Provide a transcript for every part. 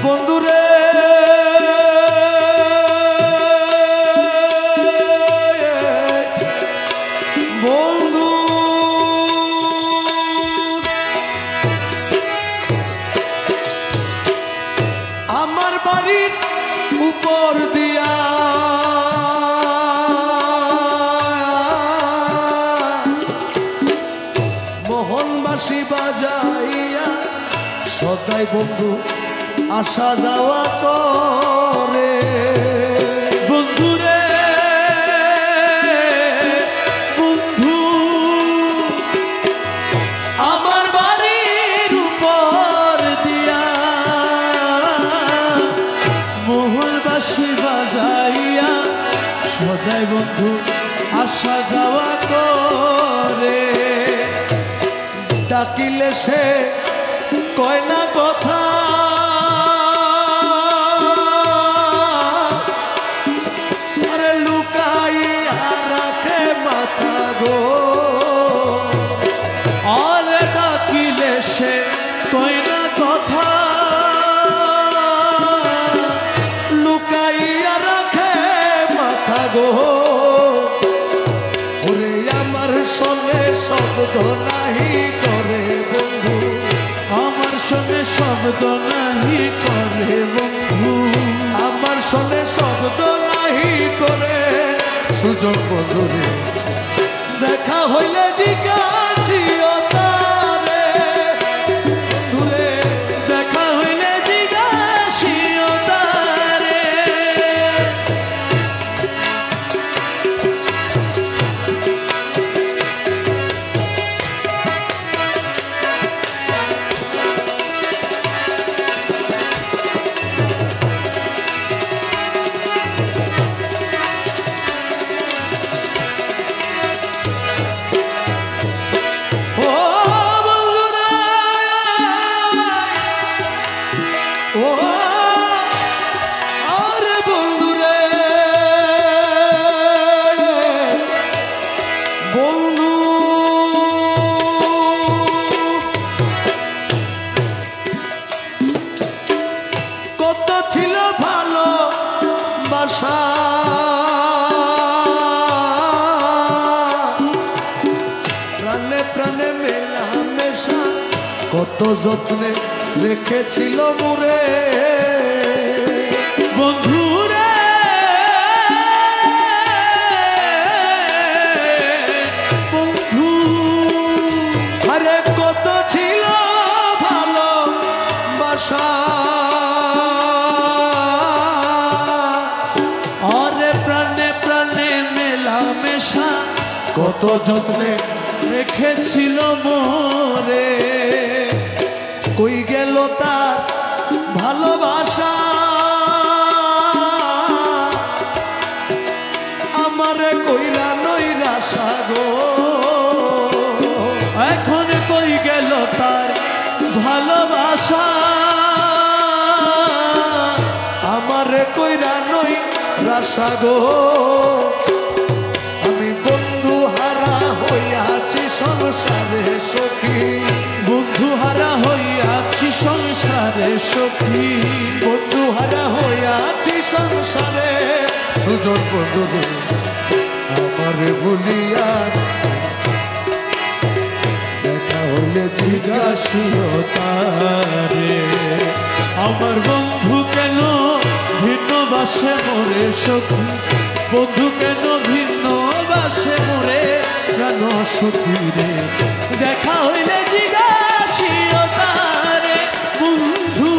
বন্ধুরে বন্ধু আমার বাড়ির উপর দিয়া মোহনবাসী বাজাইয়া সদাই বন্ধু আসা যাওয়া করে বন্ধুরে বন্ধু আমার বাড়ির উপর দিয়া মোহনবাসী বাজাইয়া সদাই বন্ধু আসা যাওয়া করে ডাকিলে সে কয় না কথা আরে লুকাইয়া রাখে মাথা গো আরে ডাকিলে সে কয় না কথা লুকাইয়া রাখে মাথা গো ওরে আমার শোনে শব্দ নাহি করে বন্ধু আমার শোনে শব্দ নাহি করে বন্ধু আমার শোনে শব্দ নাহি করে সুযোগ বন্ধুরে দেখা হইলে জিজ্ঞাসিও তারে বন্ধুরে দেখা হইলে জিজ্ঞাসিও তারে প্রাণে প্রাণে মেলামেশা কত যত্নে রেখেছিল মোরে বন্ধুরে বন্ধু আরে কত ছিল ভালোবাসা কত যত্নে রেখেছিল মোরে কই গেল তার ভালোবাসা আমারে কইরা নৈরাশা গো এখন কই গেল তার ভালোবাসা আমারে কইরা নৈরাশা গো সংসারে সখী বন্ধু হারা হইয়াছি সংসারে সখী বন্ধু হারা হইয়াছি সংসারে সুজন বন্ধু আমার বলিয়া দেখা হলে জিজ্ঞাসিও তারে আমার বন্ধু কেন ভিন্ন বাসে মোরে সখী বন্ধু কেন ভিন্ন বাসে মোরে প্রাণ সখী রে দেখা হইলে জিজ্ঞাসিও তারে বন্ধু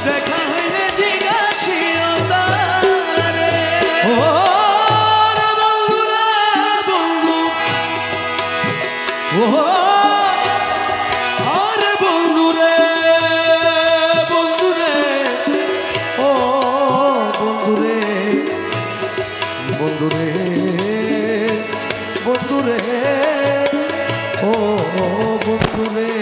দেখা হইলে জিজ্ঞাসিও তারে ও বন্ধু রে বন্ধু ও আরে বন্ধু রে বন্ধু রে ও বন্ধু রে বন্ধু রে বন্ধু রে ও বন্ধু রে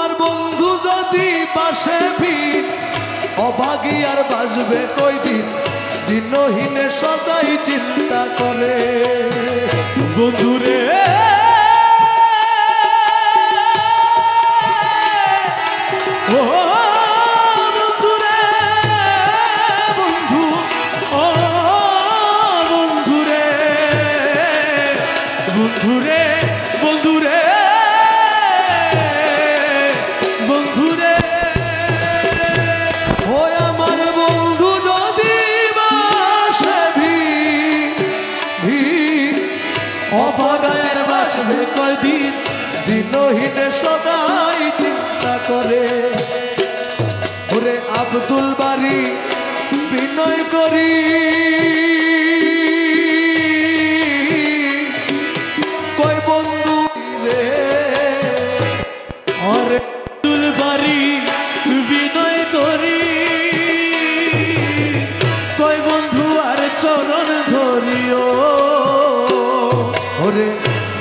আমার বন্ধু যদি পাশে ভিড় অভাগী আর বাঁচবে কয়দিন দিনহীনে সদাই চিন্তা করে বন্ধুরে ও বন্ধুরে বন্ধু ও বন্ধুরে বন্ধুরে বন্ধুরে বন্ধুরে ও আমার বন্ধু যদি বাসে অভাগায়ের বাঁচবে কয়দিন দিনহীনে সদাই চিন্তা করে ওরে আব্দুল বারী বিনয় করি কয় বন্ধু রে আরে আব্দুল বারী বিনয় করি কয় বন্ধু আর চরণ ধরিও ওরে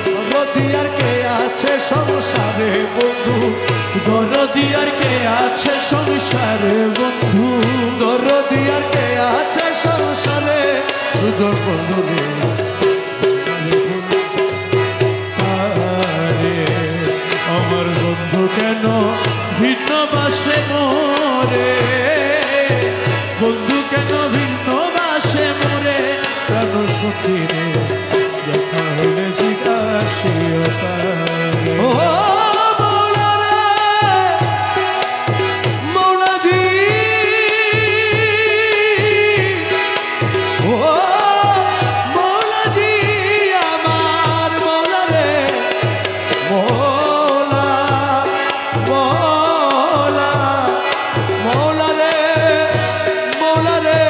দরদি আর কে আছে সংসারে বন্ধু দরদি আর কে আছে সংসারে বন্ধু দরদি আর কে আছে সংসারে সুজন বন্ধু আরে আমার বন্ধু কেন ভিন্ন বাসে মোরে বন্ধু কেন ভিন্ন বাসে মোরে প্রাণ সখী রে দেখা হইলে জিজ্ঞাসিও তারে ও মৌলা রে মৌলাজি ও মৌলাজি আমার মৌলা রে মৌলা মৌলা মৌলা রে মৌলা রে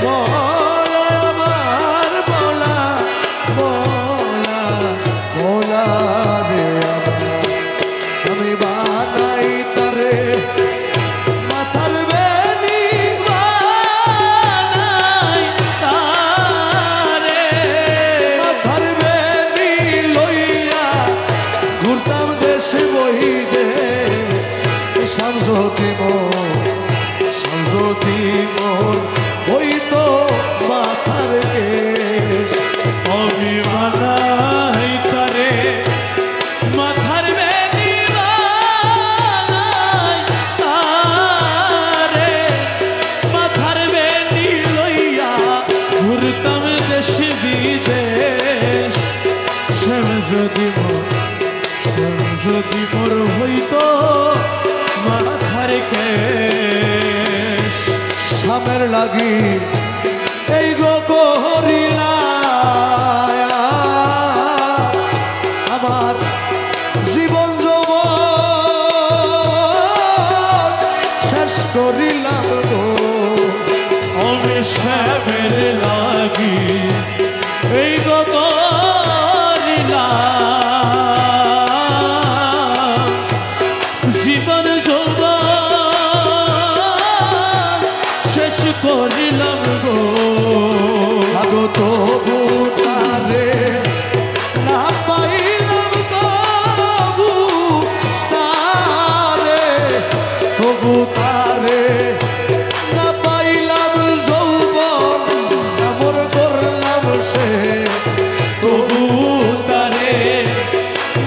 মৌলা আমার মৌলা মৌলা মৌলা রে আমি বানাই তারে মাথার বেনি বানাই তারে মাথার বেনি লইয়া ঘুরতাম দেশে বহি দে শামসতি মোর ওই তো মাথার কেশ আমি বানাই তারে মাথার বেনি বানাই তারে মাথার বেনি লইয়া ঘুরতাম দেশ বিদেশ শ্যাম যদি মোর হইতো মাথার কেশ সামের লাগি এই গো করিলা আমার জীবন যৌবন শেষ করিলাম গো আমি শ্যামের লাগি এই গো করিলা জীবন যৌবন শেষ করিলাম গো আগো তবু তারে না পাইলাম তবু তারে না পাইলাম যৌবন আমর করলাম সে তবু তারে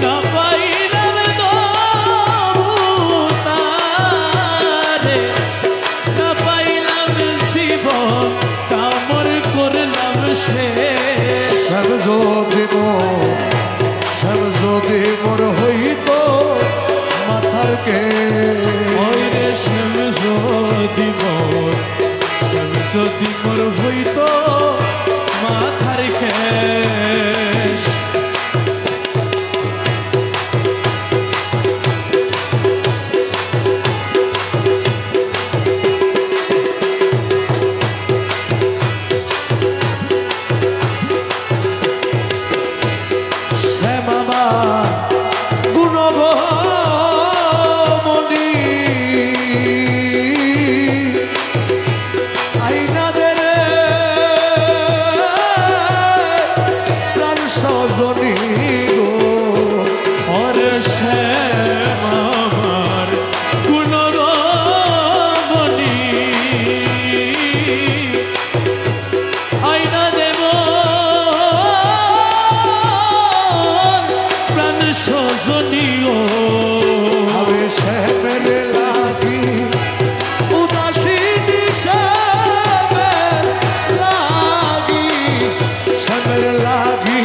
না পাইলাম তবু তারে না পাইলাম জীবন কামর করলাম সে সব যদি মোর হইতো মাথার কে ওরে সব যদি মোর হইতো মাথার কেশ সজনী গো ওরে শ্যামা শনিও আমি শ্যামের লাগি উদাসীনী শ্যামের লাগি শ্যামের লাগি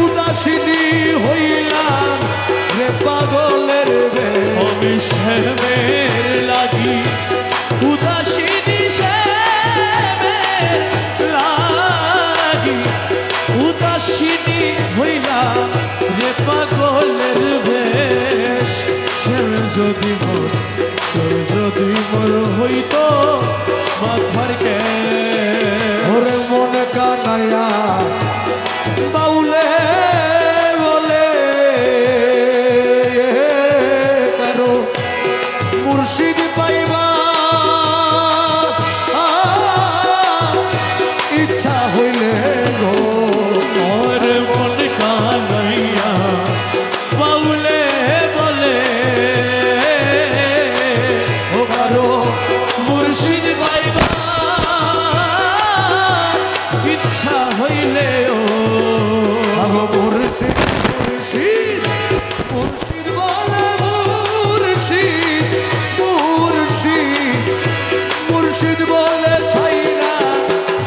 উদাসীনী হইলাম রে পাগলের রে আমি শ্যামের লাগি উদাসীনী শ্যামের লাগি উদাসীনী হইলাম রে পাগলের বেশ শ্যাম যদি মোর হইতো মাথার কে ওরে মন কানাইয়া বাউলে বলে কারো মুর্শিদ পাইবা ইচ্ছা হইলে গো মোর মন কানাইয়া বাউলে বলে ও কারো মুর্শিদ পাইবা ইচ্ছা হইলে ও মুর্শিদ মুর্শিদ মুর্শিদ বলে মুর্শিদ মুর্শিদ মুর্শিদ বলে ছাইরা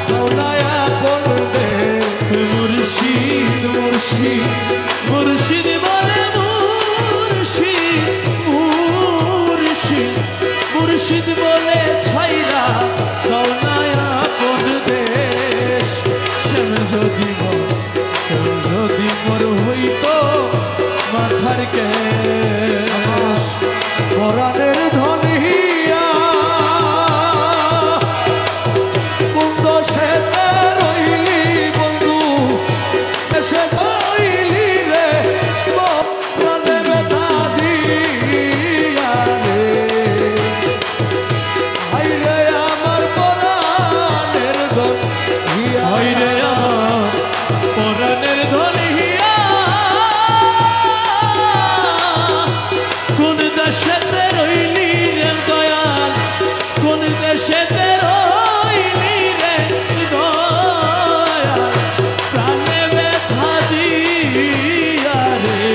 দৌড়ায়া বলবে মুর্শিদ মুর্শিদ মুর্শিদ বলে মুর্শিদ মুর্শিদ মুর্শিদ বলে ছাইরা দৌড়ায়া বলবে শ্যাম যদি মোর হইতো মাথার কে পরাণের ধনিয়া কুন্দ সেতে রইলি বন্ধু এসে রইলি রে পরাণের দাদিয়া রে হাইরে আমার পরাণের ধনিয়া হাইরে আমার পরাণের ধনিয়া কোন দেশেতে রইলি রে দয়াল কোন দেশেতে রইলি রে দয়াল প্রাণে ব্যথা দিয়া রে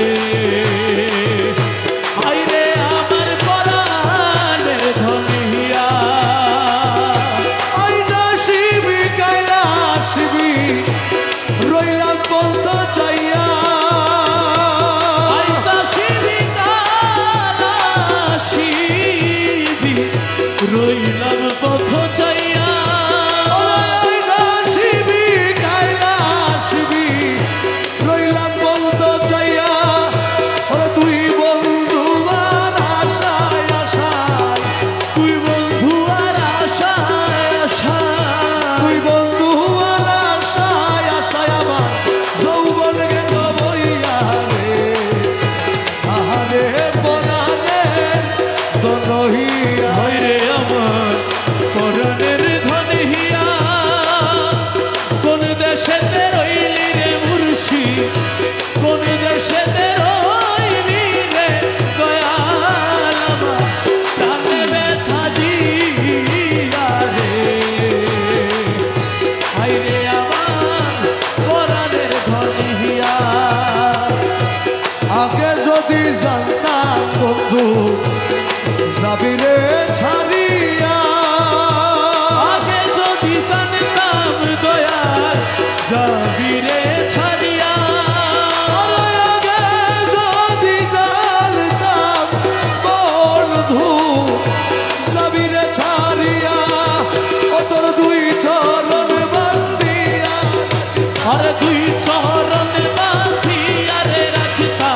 হাইরে আমার পরাণের ধনিয়া আই যা শিবি কৈলাসবি রইলাম বলতো চাইয়া আইসা শিবি কালাশিবি রইলাম পথ চাইয়া আইসা শিবি কৈলাসবি রইলাম বলতো চাইয়া ওরে তুই বন্ধু আর আশায় আশায় তুই বন্ধু আর আশায় আশায় তুই বন্ধু আর আশায় আশায় আমার যৌবন গেল বইয়া রে আহারে পরাণে ধনহিয়া হইরে আমার পরাণের ধনহিয়া কোন দেশেতে রইলি রে মুর্শিদ কোন দেশেতে রইলি রে দয়াল আমার প্রাণে ব্যথা দিয়া রে হাইরে আমার পরাণের ধনিয়া আগে যদি জানতাম বন্ধু যাবি রে ছাড়িয়া আগে যদি জানতাম দয়াল যাবি রে ছাড়িয়া আগে যদি জানতাম বন্ধু যাবি রে ছাড়িয়া ও তোর দুই চরণ বান্ধিয়া আরে দুই চরণ বান্ধিয়া রে রাখতা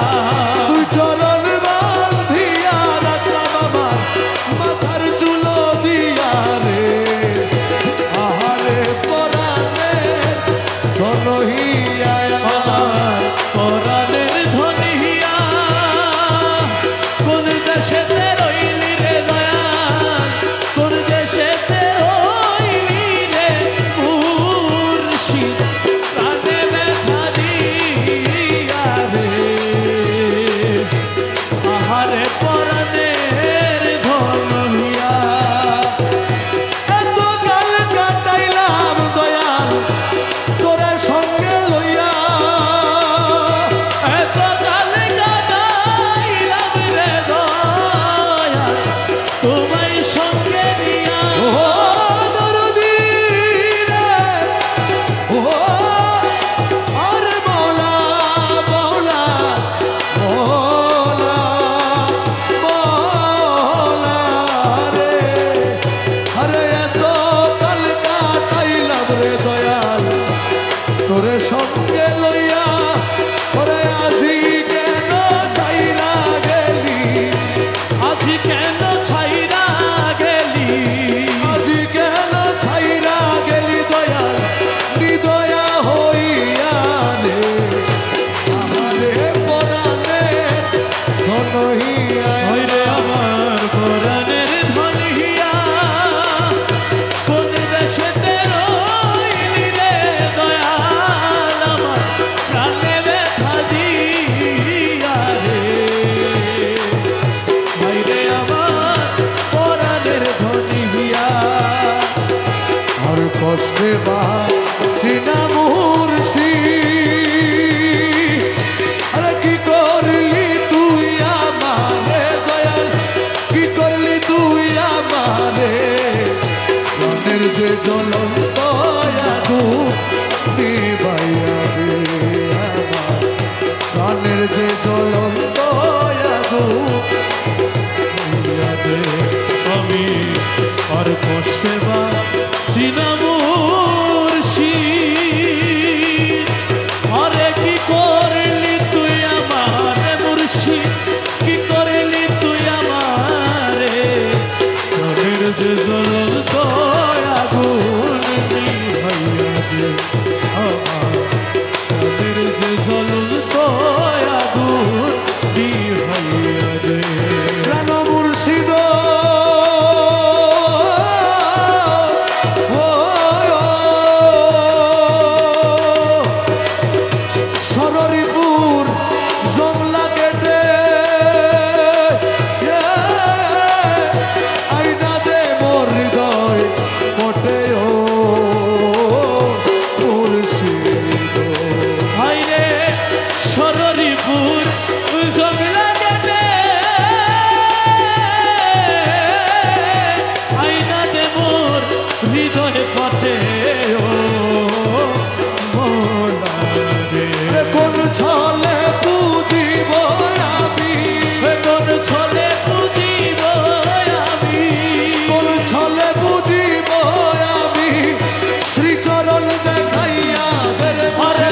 দুই চরণ বান্ধিয়া হিয়া হইরে আমার পরাণের ধন হিয়া কোন দেশেতে রইলি রে দয়াল আমার প্রাণে ব্যথা দিয়া রে হইরে আমার পরাণের ধন হিয়া আর কষ্টে বা চিনা মুর্শি আরে কি করলি তুই আমারে দয়াল কি করলি তুই আমারে প্রাণের যে জ্বলন্ত আগুন নিভাইয়া রে আমার প্রাণের যে জ্বলন্ত আগুন নিয়া দে আমি আর কষ্টে বা চিনা মুর্শি আরে কি করলি তুই আমারে মুর্শি কি করলি তুই আমারে প্রাণের যে জ্বলন্ত আগুন নিভাইয়া দে আমার প্রাণের যে জ্বলন্ত আগুন নিভাইয়া দে প্রাণ মুর্শিদ সররিপুর জমলা গেটে আইনা দে মোর হৃদয় পটে ও মুর্শিদ হাইরে সররিপুর জংলা গেটে আইনা দে মোর হৃদয় পথে ও মোলা রে কোন ছলে পুজিব আমি কোন ছলে পুজিব আমি কোন ছলে বুঝিব আমি শ্রীচরণ দেখাইয়া দেরে আরে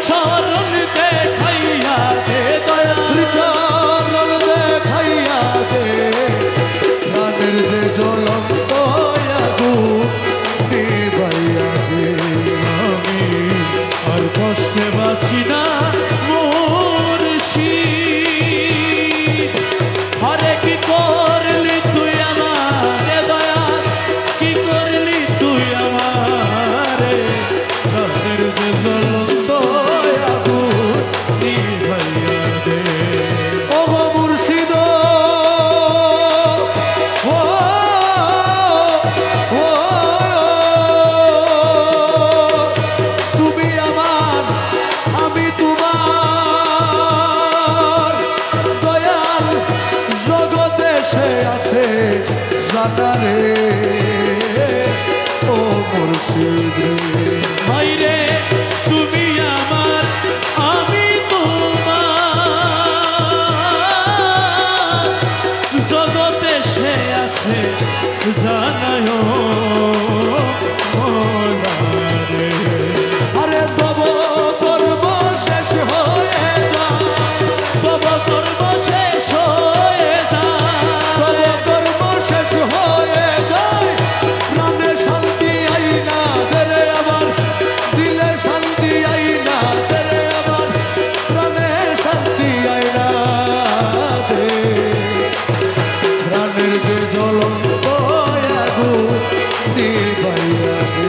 চরণ দেখাইয়া দে দয়া শ্রীচরণ দেখাইয়া দে প্রাণের যে জ্বলন্ত আগুন নিভাইয়া দে আমি আর কষ্টে বাঁচি না মুর্শি আরে কি করলি তুই আমারে দয়া কি করলি তুই আমারে প্রাণের যে জ্বলন্ত আগুন নিভাইয়া দে ও গো মুর্শিদ ও ও তুমি আমার আমি তোমার দয়াল জগতে সে আছে জানা রে ও মুর্শিদ রে মাইরে তুমি আমার আমি তোমার জগতে সে আছে জানায় মোলা রে আরে তব কর্ম শেষ হয়ে যায় তব কর্ম শেষ হয়ে তব যায় কর্ম শেষ হয়ে যায় প্রাণে শান্তি আইনা দেরে আবার দিলে শান্তি আইনা দেরে আবার প্রাণে শান্তি আইনা দে প্রাণের যে জ্বলন্ত আগুন নিভাইয়া দে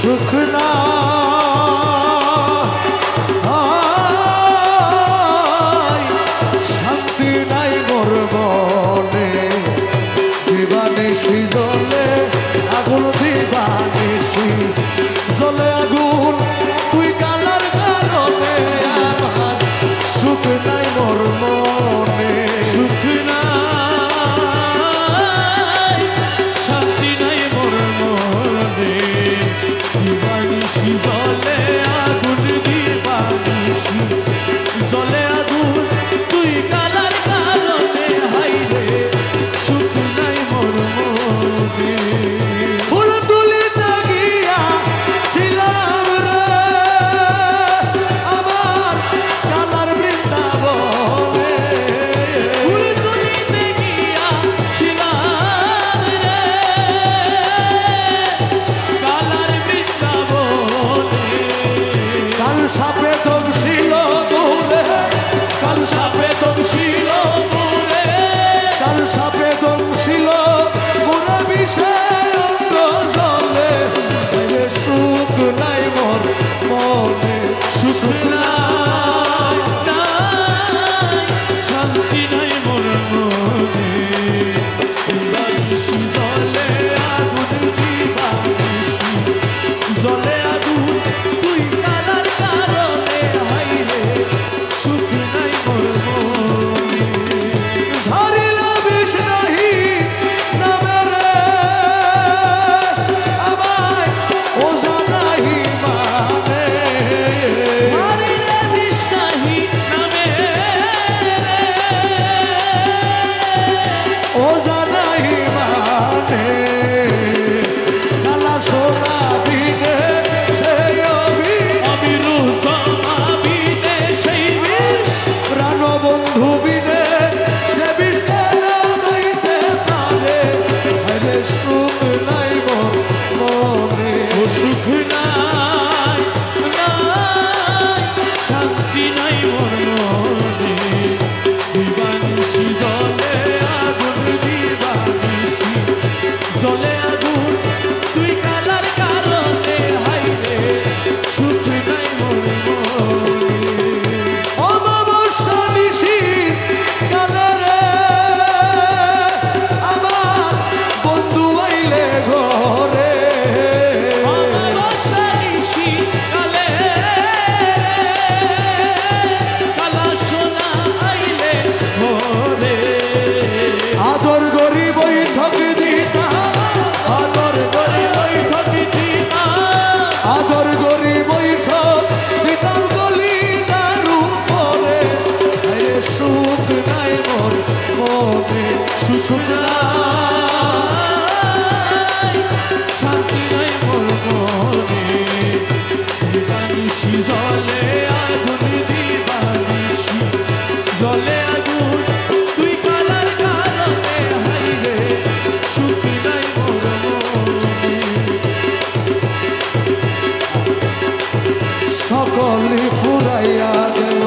সুখ না শান্তি নাই মোর মনে দিবানিশি জলে আগুন দিবানিশি জলে আগুন তুই কালার কারণে আমার সুখ নাই মোর মনে সুখ নাই শান্তি নাই মোর মনে দিবানিশি জলে আগুন দিবানিশি জলে আগুন তুই কালার কারণে হাইরে সুখ নাই মোর মনে ফুল তুলিতে গিয়া ছিলাম রে আমার কালার বৃন্দাবনে ফুল তুলিতে গিয়া ছিলাম রে কালার বৃন্দাবনে কাল সাপে দংশিল দূরে কাল সাপে দংশিল মোরে কাল সাপে দংশিল মোরা বিষয় অঙ্গ জলে রে সুখ নাই মোর মনে সুখ নাই শান্তি নাই মোর মনে দিবানিশি জলে আগুন দিবানিশি জলে আগুন তুই কালার কারণে হাইরে সুখ নাই মোর মনে ঝরিলা বিষ নাহি নামে রে আমায় ওঝা নাহি মানে হারিরে বিষ নাহি নামে ওঝা নাহি মানে কালা সোনা দিনে সেই অবিরু সমাবিনে সেই বিষ প্রাণ বন্ধু বিনে সে বিষ কেন হইতে পারে আরে সুখ নাই মোর মনে ও সুখ নাই শান্তি নাই মোর মনে দিবানিশি জলে আগুন দিবানিশি জলে আগুন তুই কালার কারণে হাইরে সুখ নাই মোর মনে অমাবস্যা নিশি কালে রে আমার বন্ধু আইলে ঘরে অমাবস্যা নিশি কালে কালা সোনা আইলে ঘরে আদর গরি বৈঠক দিতা আদর করে বৈঠক দিতা আদর গরি বৈঠক দিতাম গলি চারু পরে আরে সুখ নাই মোর মনে সুখ নাই শান্তি নাই মোর মনে দিবানিশি জলে আগুন দিবানিশি জলে আগুন তুই কালার কারণে হাইরে সুখ নাই মোর মনে সকলে ফুরাইয়া গেল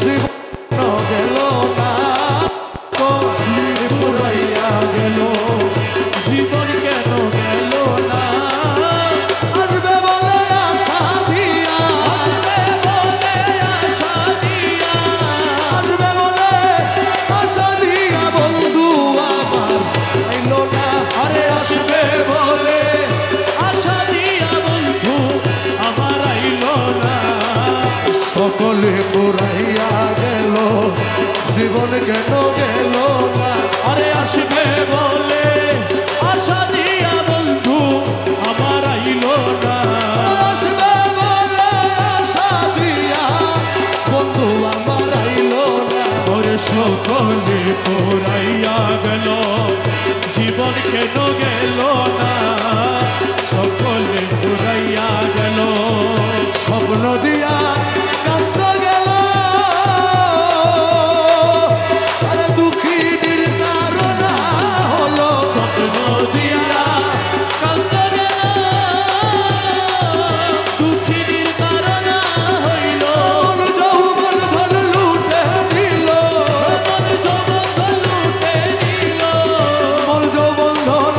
জীবন গেল না সকলে ফুরাইয়া গেল জীবন কেন গেল না আসবে বলে আশা দিয়া আসবে বলে আশা দিয়া আসবে বলে আশা দিয়া বন্ধু আমার আইল না আরে আসবে বলে আশা দিয়া বন্ধু আমার আইল না সকলে ফুরাইয়া গেল জীবন কেন গেল না আরে আসবে বলে আশা দিয়া বন্ধু আমার আইল না আসবে বলে আশা দিয়া বন্ধু আমার আইল না ওরে সকলে ফুরাইয়া গেল জীবন কেন গেল না সকলে ফুরাইয়া গেল স্বপ্ন দিয়া কান্দ গেল আরে দুঃখী নির্তারণা হলো স্বপ্ন দিয়া কান্দ গেল দুঃখিনীর কারণ হইল মন যৌবন ধন লুটে দিল মন যৌবন লুটে নিল মন যৌবন ধন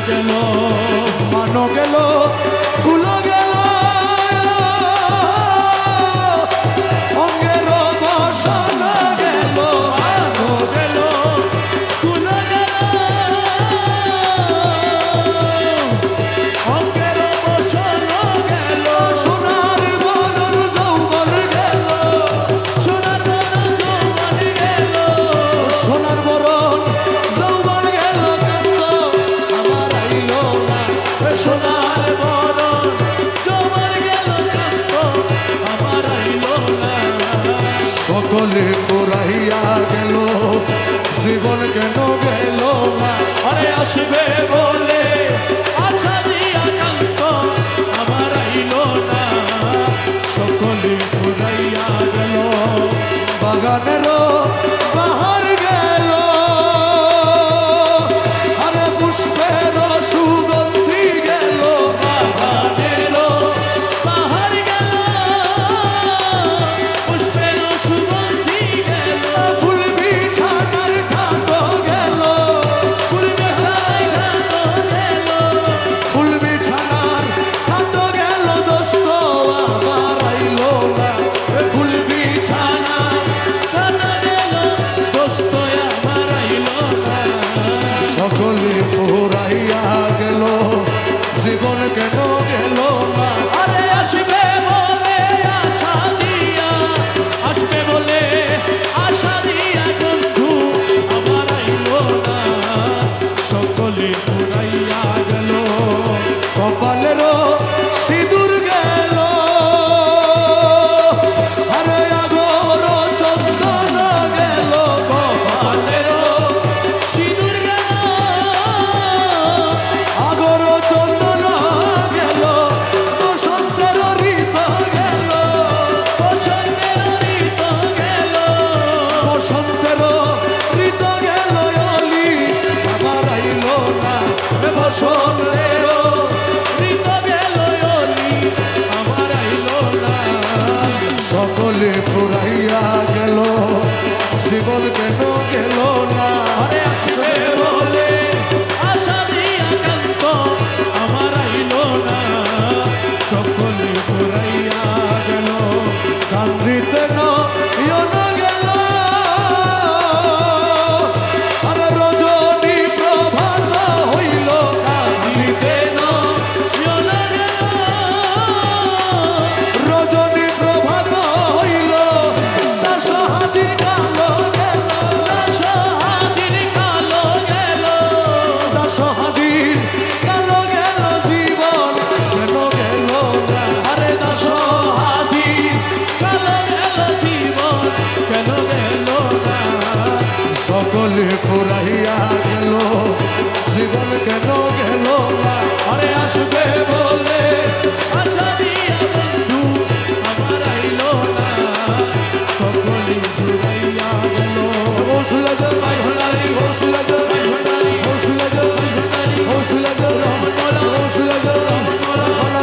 গেল মানো গেল কুলো গেল অঙ্গের বসন গেল মানো গেল কুলো গেল অঙ্গের বসন গেল সোনার বরণ যৌবন গেল সোনার বরণ যৌবন গেল সোনার বরণ যৌবন গেল কিন্তু আমার আইল না সোনার বরণ যৌবন গেল কিন্তু আমার আইল না সকলে পুরাইয়া গেল জীবন কেন গেল না আরে আসবে বলে আশা দিয়া কান্ত আমার আইল না সকলে ফুরাইয়া গেল বাগানেরও বাহার গেল আরে পুষ্পের সুগন্ধি গেল বাগানের বাহার গেল পুষ্পের সুগন্ধি গেল ফুল বিছানার ঠান্ড গেল ফুল বেচাই ঘাত গেল ফুল বিছানার ঠান্ড গেল দোস্ত আমার আইল না ফুল বিছানা ঘাত গেল দোস্ত আমার আইল না সকলে পুরাইয়া গেল জীবন কেন গেল না আরে আসবে বলে আশা দিয়া আসবে বলে আশা দিয়া বন্ধু আমার আইল না সকলে ফুরাইয়া গেল কপালেরও সিঁদুর গেল আরে আগর চন্দন গেল কপালেরও সিঁদুর গেল আগর চন্দন গেল বসন্তের ঋত গেল বসন্তের ঋত গেল বসন্তের ঋত গেল অলি আমার আইল না বসন্তের ঋত গেল অলি আমার আইল না সকলে পুরাইয়া গেল জীবন কেন গেল না আরে আসবে বলে আশা দিয়া কান্ত আমার আইল না সকলে ফুরাইয়া গেল কান্দিতে নয়ন গেল আর রজনী প্রভাত হইল কান্দিতে নয়ন গেল রজনী প্রভাত হইল তার সহাদির কালো গেল সহাদির কালো গেল তার সহাদির কালো গেল জীবন কেন গেল না আরে সহাদির কালো গেল জীবন কেন গেল না সকলে পুরাইয়া গেল জীবন কেন গেল না আরে আসবে বলে আশা দিয়া বন্ধু আমার আইল না সকলে ফুরাইয়া গেল হৌসলা জল ভাই ভণ্ডারি হৌসলা জল ভাই ভণ্ডারি হৌসলা জল ভাই ভণ্ডারি হৌসলা জল হৌসলা জল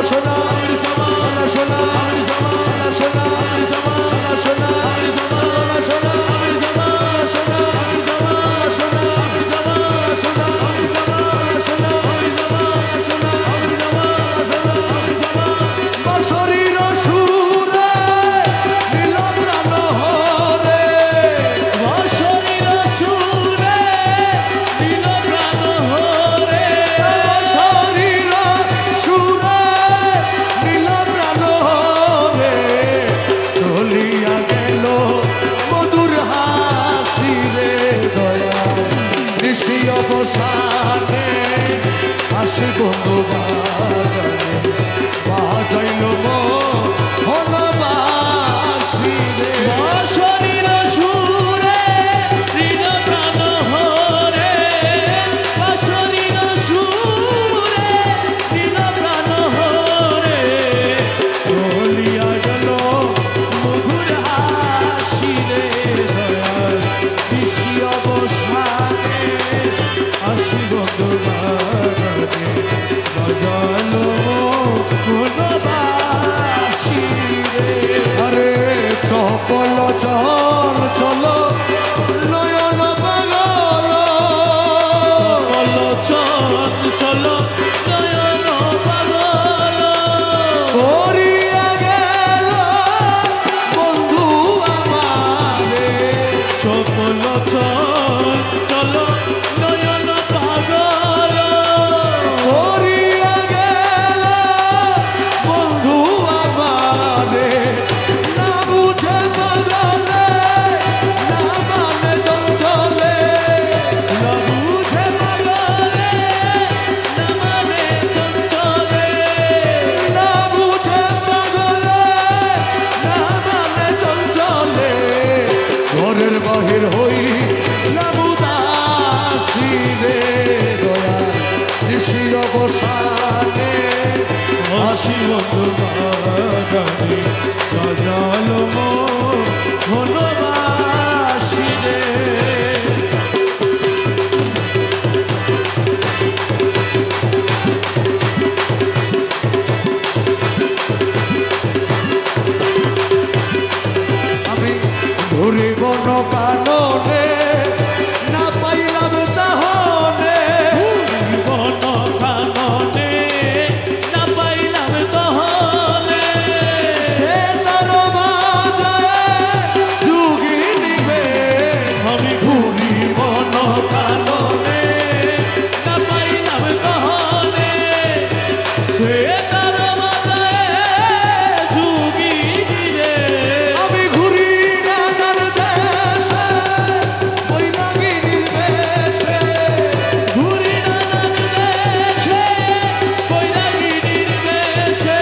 সোনা সোনা সোনা সোনা সোনা সোনা সোনা সোনা সোনা শরীর সুরে নীল প্রাণ হরে শরীর সুরে নীল প্রাণ হরে শরীর সুরে নীল প্রাণ হরে চলিয়া গেল মধুর হাসি রে দয়া ঋষি অবসানে হাসি বন্ধু বাগানে বাজাইল মনবাসী রে শরীর সুরে নীল প্রাণ হরে শরীর সুরে নীল প্রাণ হরে চলিয়া গেল মধুর হাসি রে দয়াল ঋষি অবসানে হাসি বন্ধু বাগানে বাজালো মনবাসী রে চলো নয়ন পাগল করিয়া গেল বন্ধু আমারে সকল চলো নয়ন পাগল করিয়া গেল বন্ধু আমারে না বুঝে পাগলে না মানে চঞ্চলে না বুঝে পাগলে না মানে চঞ্চলে না বুঝে পাগলে না মানে চঞ্চলে ঘরের বাহির হই নামুদাসী রে দয়া ঋষির অবসানে হাসি বন্ধুবাগানে গজাল ঘনবাসী রে আমি ঘুরিব কাননে না পাইলাম তাহনে জীবন কাননে না পাইলাম তহলে সে তার মাঝে যুগি নিবে আমি ঘুরিব কাননে না পাইলাম তহলে সে তার মাঝে যুগি দিবে আমি ঘুরি নানার দেশে ওই নাগিনীর বেশে ঘুরি নানান দেশে বৈরাগীর বেশে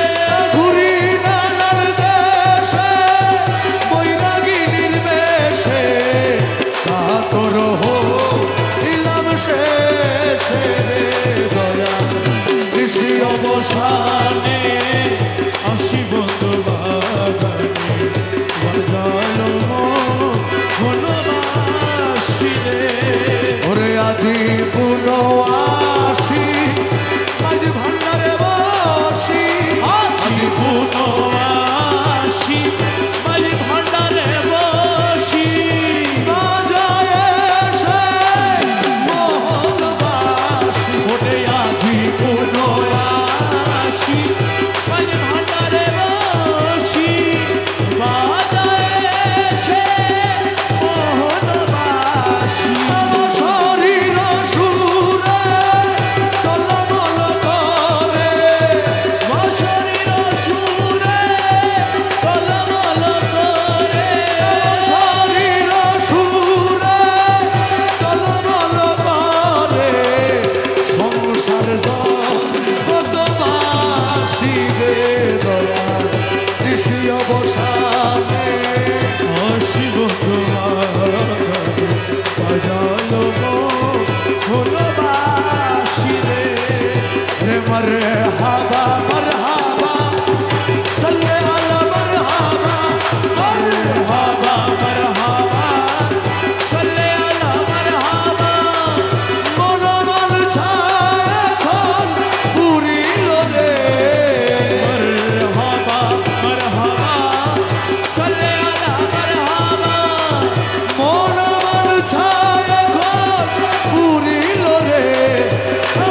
ঘুরি নানার দেশে ওই নাগিনীর বেশে কাতর হইলাম শেষে দয়া ঋষি অবসানে আসি বন্ধুবাগানে বাজাল ঘনবাসী রে ওরে আজি পুন আসি আজ ভান্ডারে বসি আছি পুনো আসি মাঝি ভান্ডারে বসি বাজায় এসে মোহনবাসী ওরে আজি পুনো আসি মাঝি ভান্ডারে বসি বাজায় এসে মোহনবাসী আমার শরীর সুরে টলমল করে শরীর সুরে টলমল করে শরীর সুরে টলমল করে সংসার কত বাসিবে দয়া ঋষি অবসানে আসি বন্ধুবাগানে বাজাল ঘনবাসী রে রে মরে হাবা মরহাবা সাল্লে আলা মরহাবা মারহাবা মারহাবা সাল্লে আলা মারহাবা মনোমন ছায় এখন পুরিল রে মারহাবা মারহাবা সাল্লে আলা মারহাবা মনোমন ছায় এখন পুরিল রে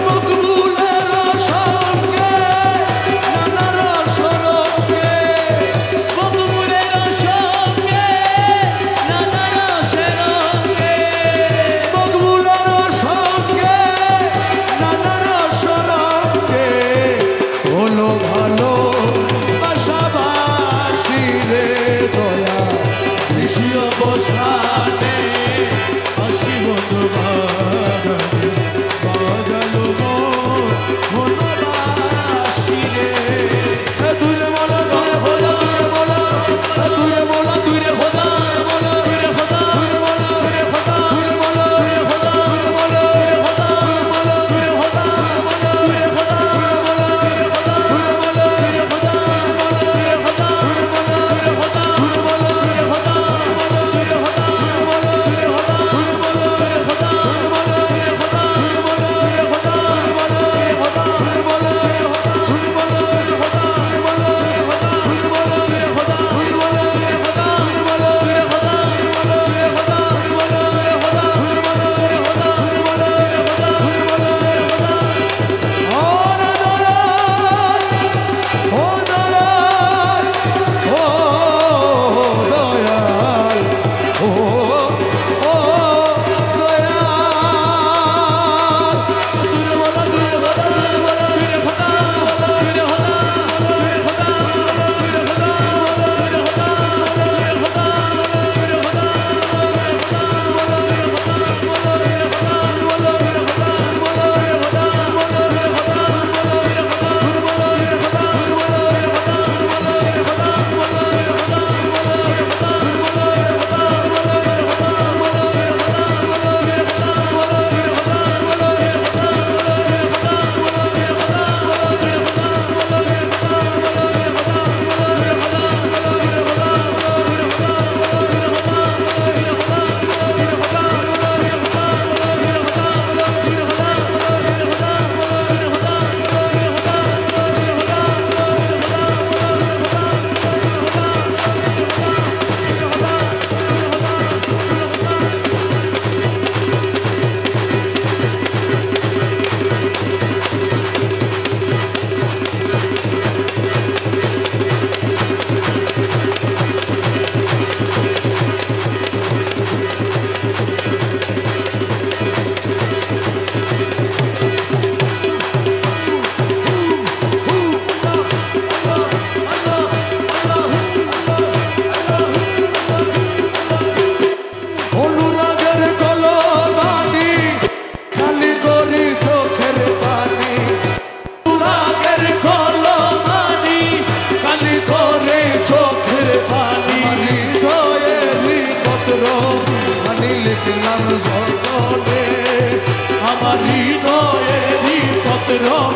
মকবুলের সঙ্গে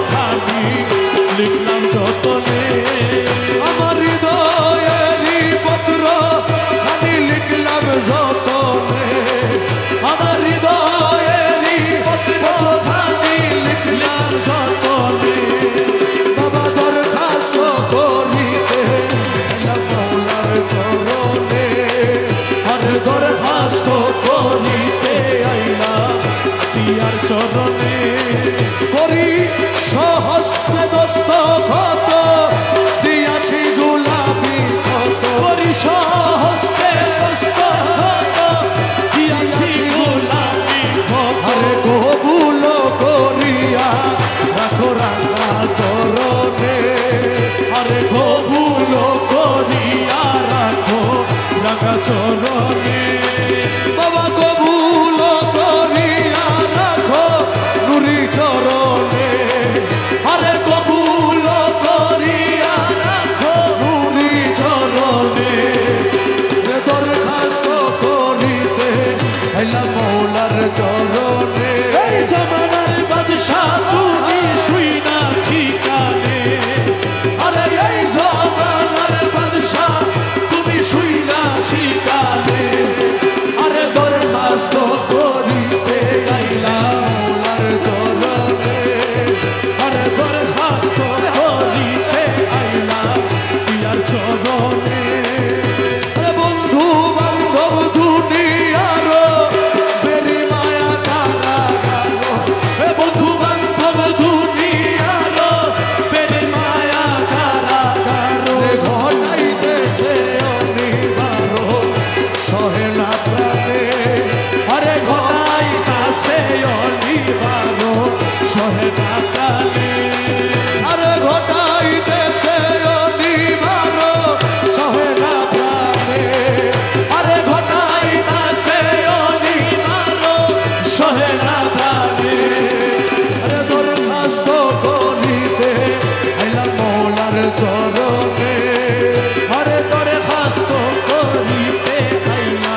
খানি লিখলাম যতনে আমার হৃদয়েরই পত্র খানি লিখলাম যতনে আমার হৃদয়েরই পত্র খানি লিখলাম যতনে বাবা দরখাস্ত করিতে এলাম মৌলার চরণে আরে দরখাস্ত করিতে আইলাম তিয়ার চরণে করি সহস্তে দস্তখত দিয়াছি গোলাপি ক্ষত করি সহস্তে দস্তখত দিয়াছি গোলাপি ক্ষত আরে কবুল করিয়া রাখো রাঙা চরণে আরে কবুল করিয়া রাখো রাখা চরণে বাবা কবুল করিয়া রাখো নুরি চরণে আরে কবুল করিয়া রাখো নুরি চরণে দরখাস্ত করিতে এলাম মৌলার চরণে এই জামানার বাদশাহ তুমি শুই না ঠিকানে আরে এই জামানার বাদশাহ তুমি শুই না ঠিকানে আরে দরখাস্ত করিতে আইলাম মৌলার চরণে আরে দরখাস্ত করিতে আইলাম তিয়ার চরণে বন্ধু বান্ধব দুনিয়ার বেরি মায়া কারা গালো এ বন্ধু বান্ধব দুনিয়ার বেড়ে মায়া কারাগার ঘটাইতেছে অনিবারো সহে না প্রাণে আরে ঘটাই কাছে অনিবার সহে না কালে আরে ঘটাইতেছে অনিবারো সহে না প্রাণে আরে ঘটাই কাছে অনিবার সহে না কালে আরে দরখাস্ত করিতে আইলাম মৌলার চরণে আরে দরখাস্ত করিতে আইলা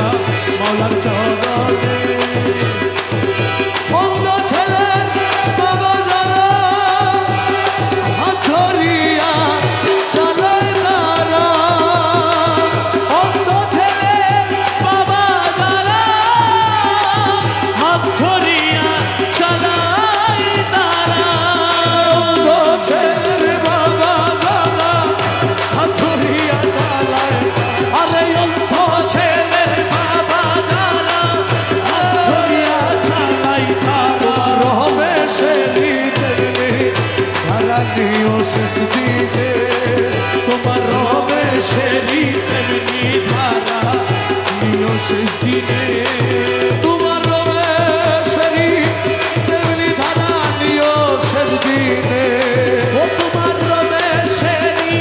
মাওলার চরণে অন্ধ ছেলে বাবা যারা হাত ধরিয়া চালায় তারা অন্ধ ছেলে বাবা যারা হাত ধরিয়া চালাই তারা অন্ধ ছেলের বাবা যারা হাত ধরিয়া চালায় আরে অন্ধ ছেলের বাবা যারা হাত ধরিয়া চালাই তারা রমেশেরই তেমনি ধারা নিও শেষ দিনে তোমার রমেশেরই তেমনি ধারা নিয় শেষ দিনে তোমার রমেশেরই তেমনি ধারা নিও শেষ দিনে ও তোমার রমেশেরই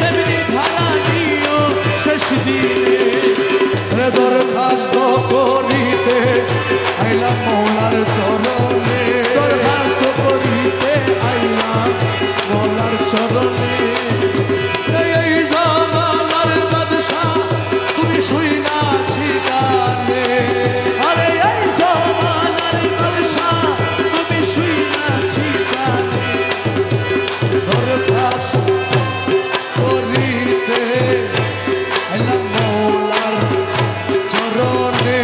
তেমনি ধারা নিয় শেষ দিনে দরখাস্ত করিতে আইলাম মৌলার চরণে দরখাস্ত করিতে আইলাম মাওলার চরণে এই জামানার বাদশাহ তুমি শুই না ঠিকানে আরে এই জামানার বাদশাহ তুমি শুই না ঠিকানে দরখাস্ত করিতে আইলাম মৌলার চরণে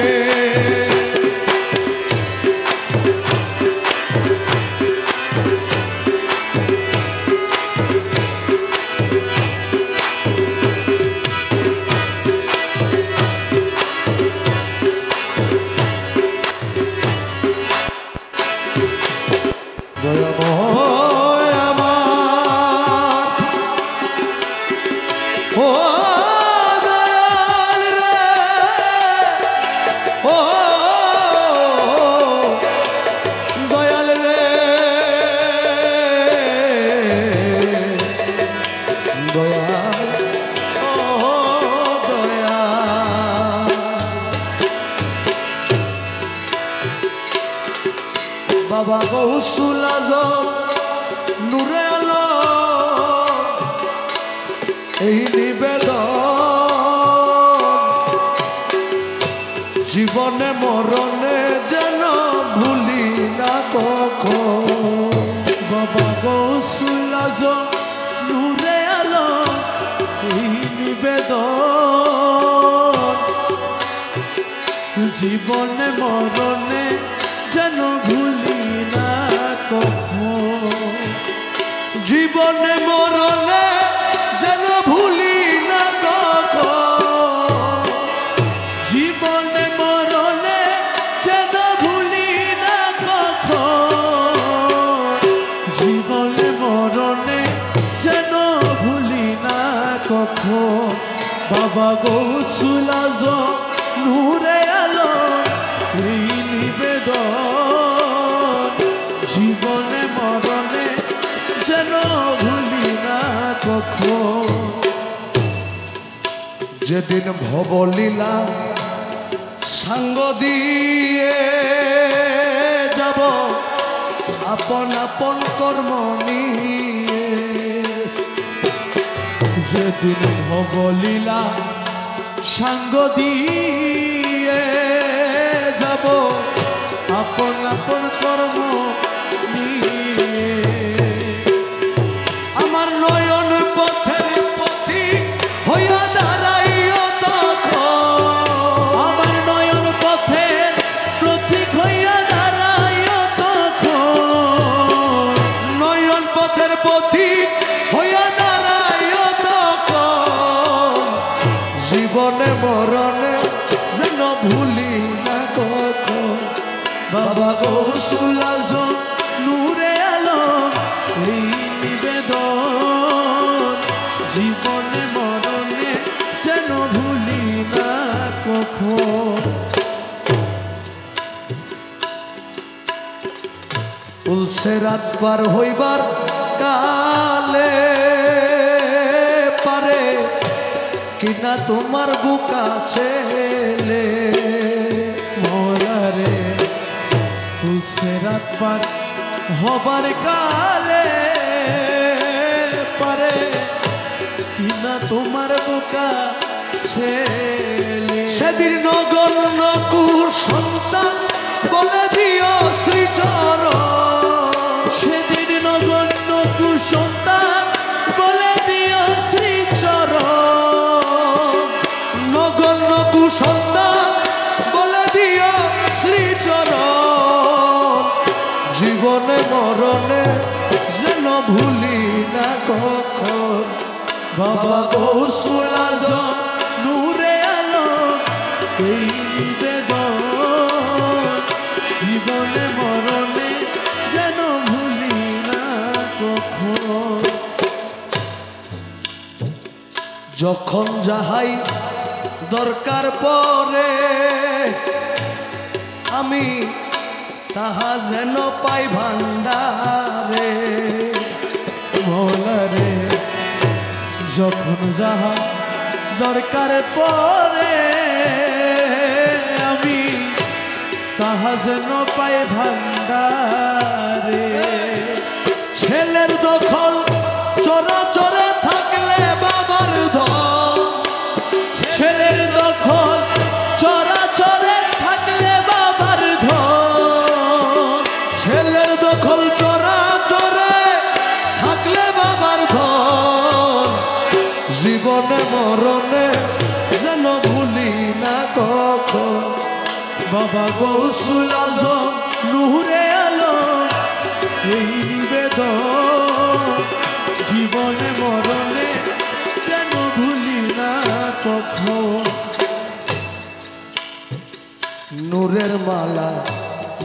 দয়াময় আমার ও দয়াল রে ও দয়াল রে দয়াল ও দয়াল বাবা গৌসুল আজম নূরে আলম এই নিবেদন জীবনে মরণে যেন ভুলি না কখন বাবা গৌসুল আজম নূরে আলম এই নিবেদন জীবনে মরণে যেন ভুলি না কখন জীবনে মরণে যেন ভুলি না কখন জীবনে মরণে যেন ভুলি না কখন জীবনে মরণে যেন ভুলি না কখন বাবা গৌসুল আজম নূরে আলম এই নিবেদন জীবনে মরণে যেন ভুলি না কখন যেদিন ভবলীলা সাঙ্গ দিয়ে যাব আপন আপন কর্ম নিয়ে যেদিন ভবলীলা সাঙ্গ দিয়ে যাব আপন আপন কর্ম নিয়ে আমার নয়ন পথের পথি হইয়া দাঁড়াইও তখন আমার নয়ন পথের প্রতীক হইয়া দাঁড়াইও তখন নয়ন পথের পথিক হইয়া দাঁড়াইও তখন জীবনে মরণে যেন ভুলি না কখন বাবা গৌসুল আজম নূরে আলম এই নিবেদন জীবনে মরণে যেন ভুলি না কখন উলসে রাত পার হইবার কালে পারে কিনা তোমার বুকা ছেলে মোরারে তুলসে রাত পার হবার কালে পারে কিনা তোমার বুকা ছেলে সেদিন নগণ্য কুসন্তান বলে দিও শ্রীচরণ সেদিন নগণ্য কুসন্তান বলে দিও শ্রীচরণ নগণ্য কুসন্তান বলে দিও শ্রীচরণ জীবনে মরণে যেন ভুলি না কখন বাবা গৌসুল আজম নূরে আলম এই নিবেদন জীবনে মরণে যেন ভুলি না কখন যখন যাহাই দরকার পরে আমি তাহা যেন পাই ভান্ডারে মোলারে যখন যাহা দরকার পরে আমি তাহা যেন পাই ভান্ডারে ছেলের দখল চরাচরে থাকলে বাবার ধন ছেলের দখল চরাচরে থাকলে বাবার ধন ছেলের দখল চরাচরে থাকলে বাবার ধন জীবনে মরণে যেন ভুলি না কখন বাবা গৌসুল আজম নূরে আলম এই নিবেদন জীবনে মরণে যেন ভুলি না কখন নূরের মালা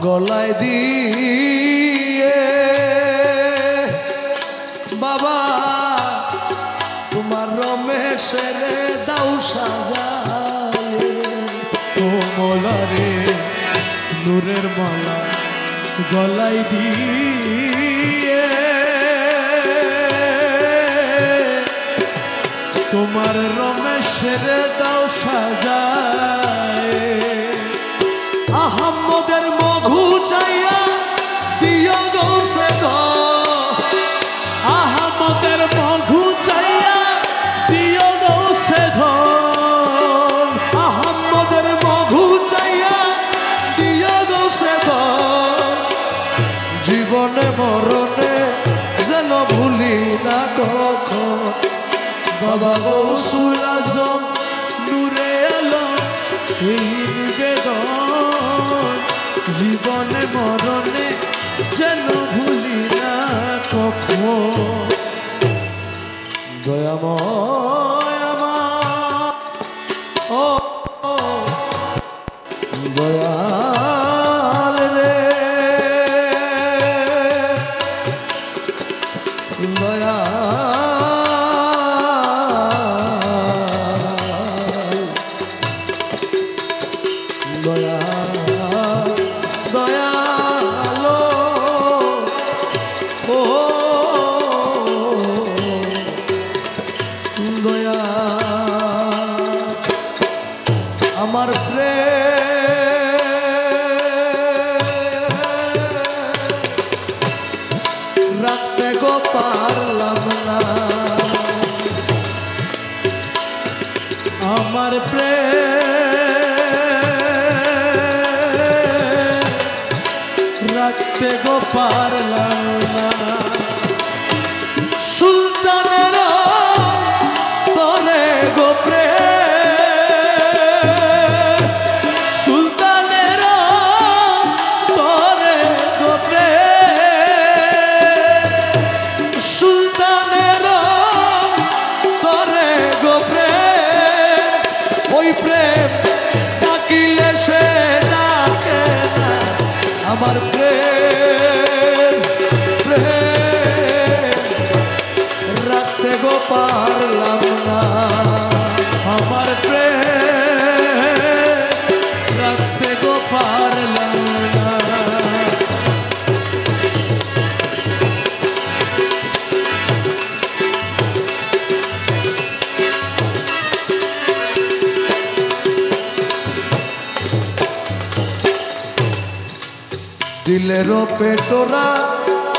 গলায় দিয়ে বাবা তোমার রমেশের দাও সাজায় কোমলারে নূরের মালা গলায় দিয়ে তোমার রমেশের দাও সাজায় আহম্মদের মঘু চাইয়া দিও গৌসে আহম্মদের মঘু চাইয়া দিও গৌসে আহম্মদের মঘু চাইয়া দিও গৌসে জীবনে মরণে বাবা গৌসুল আজম নূরে আলম এই নিবেদন জীবনে মরণে যেন ভুলি না কখনো দয়াময় আমার ও দয়াল রে দয়ালো ও দয়া আমার প্রেম রাখতে গো পারলাম না আমার প্রেম রাখতে গো পারলাম না সুলতানের তরে গো প্রেম সুলতানের তরে গো প্রেম সুলতানের তরে গো প্রেম ওই প্রেম ডাকিলে সে ডাকে না আমার প্রেম প্রেম রাখতে গো পারলাম না আমার প্রেম রাখতে গো পারলাম না দিলের পেটোরা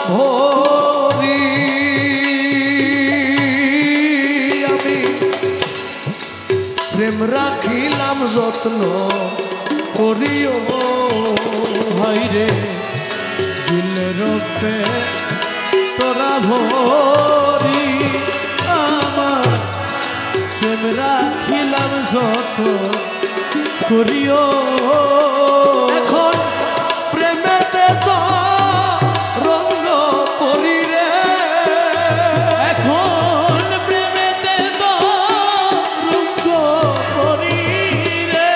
ভরি আমি প্রেম রাখিলাম যত্ন করিও হাইরে দিলের পেটোরা ভরি আমার প্রেম রাখিলাম যত্ন করিও এখন প্রেমেতে তো রঙ্গ পরি রে এখন প্রেমেতে তো রঙ্গ পরি রে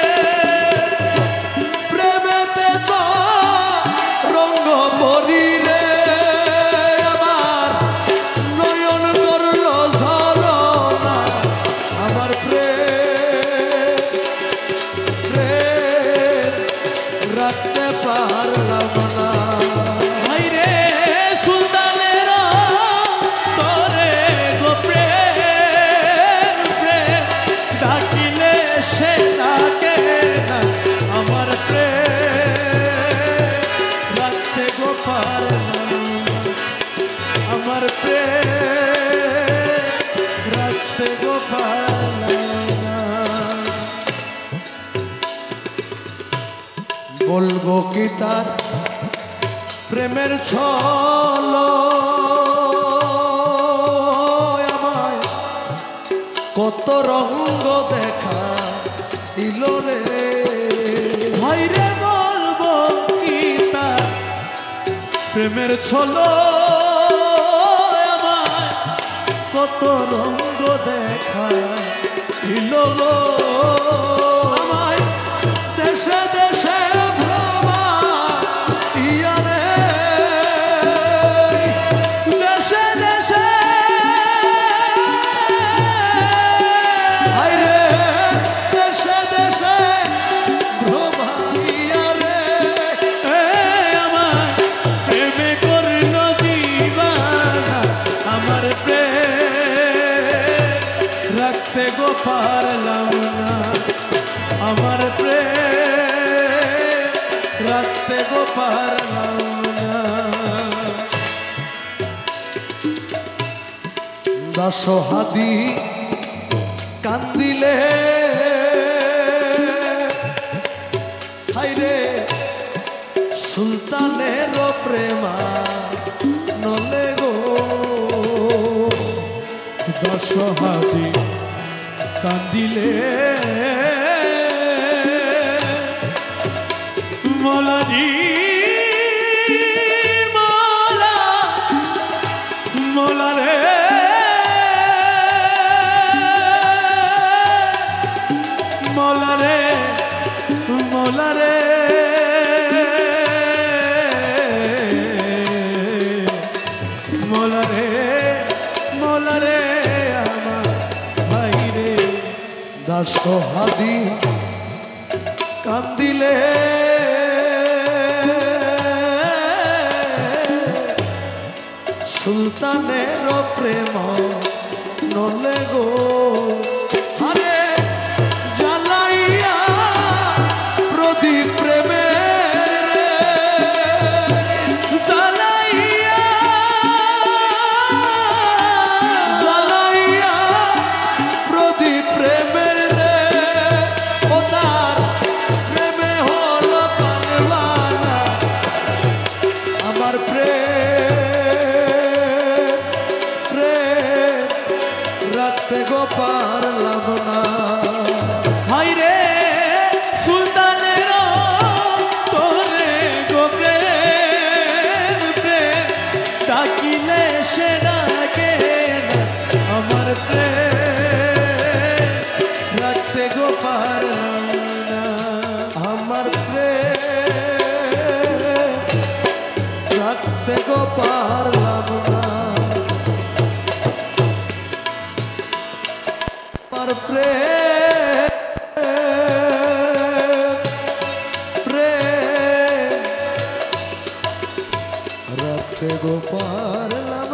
প্রেমেতে তো রঙ্গ পরি রে আমার নয়ন করল ঝরনা আমার প্রেম প্রেম রাখতে পারলাম না ভাইরে সুলতানের তরে গো প্রেম প্রেম ডাকিলে সে ডাকে না আমার প্রেম রাখতে গো পারলাম আমার প্রেম রাখতে গো পারলাম না বলবো কি তার প্রেমের ছল আমায় কত রঙ্গ দেখা দিল রে ভাইরে বলবো কি তার প্রেমের ছল আমায় কত রঙ্গ দেখা দিল আমায় দেশে দেশে গো পারলাম না আমার প্রেম রাখতে গো পারলাম না দাসহাদি কান্দিলে হাইরে সুলতানের প্রেমা নলে গো দশহাতি কান্দিলে মলাজি মলা মলা রে মলা রে মলা রে মলা রে মলা রে আমার ভাই রে দশহাতি কান্দিলে সুলতানের প্রেম নলে গো আরে জ্বালাইয়া প্রদীপ প্রেমে জ্বালাইয়া জ্বালাইয়া প্রদীপ প্রেমের রে ও তার প্রেমে হলো পানবানা আমার রাখতে গো পারলাম না হাই রে সুলতানের তোরে গো প্রেম প্রেম ডাকিলে সে ডাকে না আমার প্রেম রাখতে গো পারলাম না আমার প্রেম রাখতে গো পারলাম না আমার প্রেম রাখতে গো পারলাম